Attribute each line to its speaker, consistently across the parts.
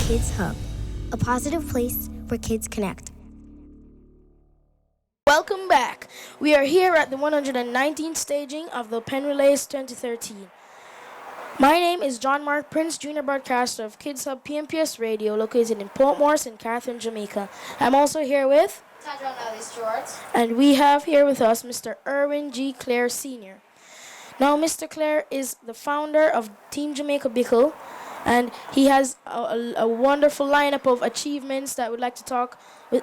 Speaker 1: KiDz Hub, a positive place where kids connect.
Speaker 2: Welcome back. We are here at the 119th staging of the Penn Relays 2013. My name is Jhon Marc Prince, Junior Broadcaster of KiDz Hub PMPS Radio, located in Port Morris, Catherine, Jamaica. I'm also here with
Speaker 3: Tajhan, Stewart.
Speaker 2: And we have here with us Mr. Irwine G. Clare Sr. Now, Mr. Clare is the founder of Team Jamaica Bickle, and he has a wonderful lineup of achievements that we'd like to talk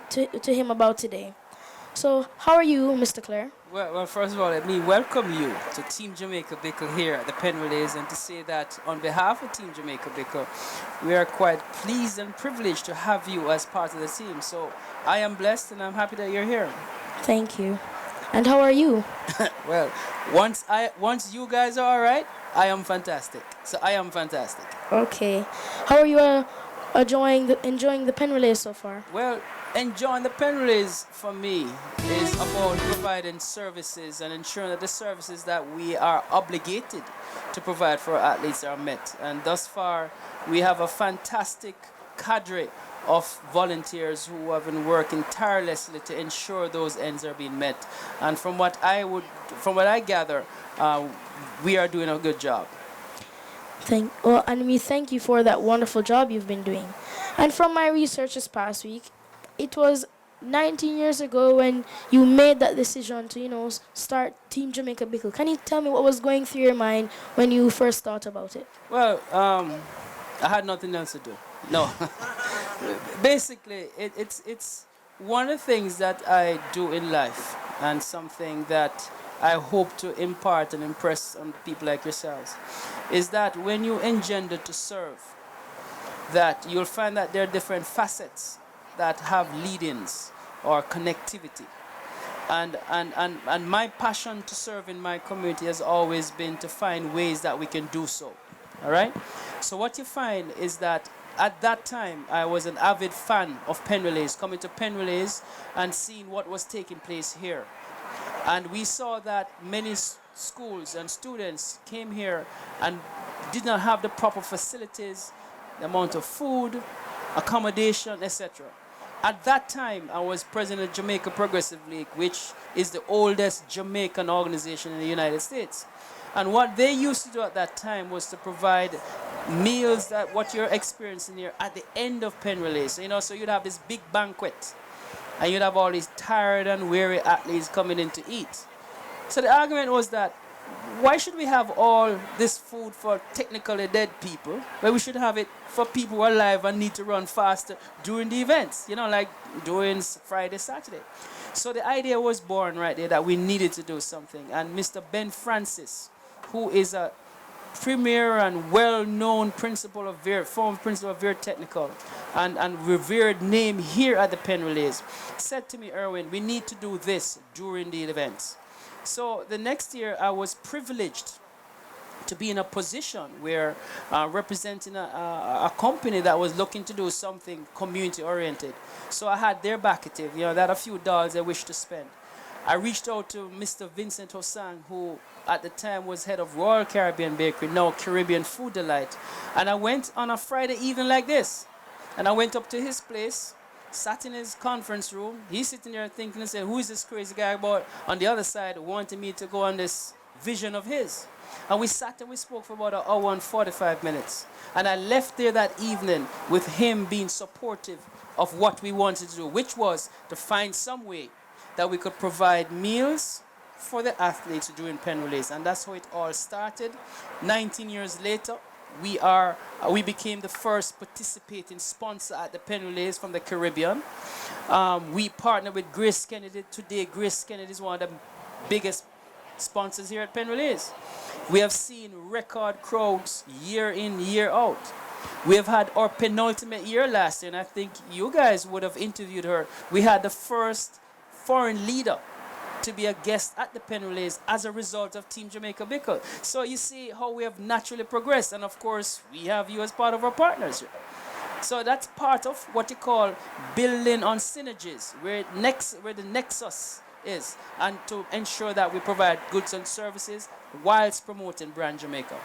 Speaker 2: to him about today. So, how are you, Mr. Clare?
Speaker 4: Well, first of all, let me welcome you to Team Jamaica Bickle here at the Penn Relays, and to say that on behalf of Team Jamaica Bickle, we are quite pleased and privileged to have you as part of the team. So I am blessed and I'm happy that you're here.
Speaker 2: Thank you. And how are you?
Speaker 4: Well, once you guys are all right, I am fantastic. So I am fantastic.
Speaker 2: Okay. How are you enjoying the Penn Relays so far?
Speaker 4: Well, enjoying the Penn Relays for me is about providing services and ensuring that the services that we are obligated to provide for our athletes are met. And thus far, we have a fantastic cadre of volunteers who have been working tirelessly to ensure those ends are being met. And from what I gather, we are doing a good job.
Speaker 2: And we thank you for that wonderful job you've been doing. And from my research this past week, it was 19 years ago when you made that decision to, start Team Jamaica Bickle. Can you tell me what was going through your mind when you first thought about it?
Speaker 4: Well, I had nothing else to do. No. Basically, it's one of the things that I do in life, and something that I hope to impart and impress on people like yourselves, is that when you engender to serve, that you'll find that there are different facets that have lead-ins or connectivity. And my passion to serve in my community has always been to find ways that we can do so. All right? So what you find is that at that time, I was an avid fan of Penn Relays, coming to Penn Relays and seeing what was taking place here. And we saw that many schools and students came here and did not have the proper facilities, the amount of food, accommodation, etc. At that time, I was president of Jamaica Progressive League, which is the oldest Jamaican organization in the United States. And what they used to do at that time was to provide meals that what you're experiencing here at the end of Penn Relays. So you'd have this big banquet, and you'd have all these tired and weary athletes coming in to eat. So the argument was that, why should we have all this food for technically dead people, where we should have it for people who are alive and need to run faster during the events, like during Friday, Saturday. So the idea was born right there that we needed to do something. And Mr. Ben Francis, who is a premier and well-known former principal of Veer Technical and revered name here at the Penn Relays, said to me, Irwin, we need to do this during the events. So the next year, I was privileged to be in a position where representing a company that was looking to do something community-oriented. So I had their backative, they had a few dollars they wished to spend. I reached out to Mr. Vincent Hosang, who at the time was head of Royal Caribbean Bakery, now Caribbean Food Delight. And I went on a Friday evening like this. And I went up to his place, sat in his conference room. He's sitting there thinking and saying, who is this crazy guy about on the other side wanting me to go on this vision of his? And we sat and we spoke for about an hour and 45 minutes. And I left there that evening with him being supportive of what we wanted to do, which was to find some way that we could provide meals for the athletes during Penn Relays. And that's how it all started. 19 years later, we became the first participating sponsor at the Penn Relays from the Caribbean. We partnered with Grace Kennedy. Today, Grace Kennedy is one of the biggest sponsors here at Penn Relays. We have seen record crowds year in, year out. We have had our penultimate year last year, and I think you guys would have interviewed her. We had the first foreign leader to be a guest at the Penn Relays as a result of Team Jamaica Bickle. So you see how we have naturally progressed, and of course we have you as part of our partners. So that's part of what you call building on synergies, where the nexus is, and to ensure that we provide goods and services whilst promoting brand Jamaica.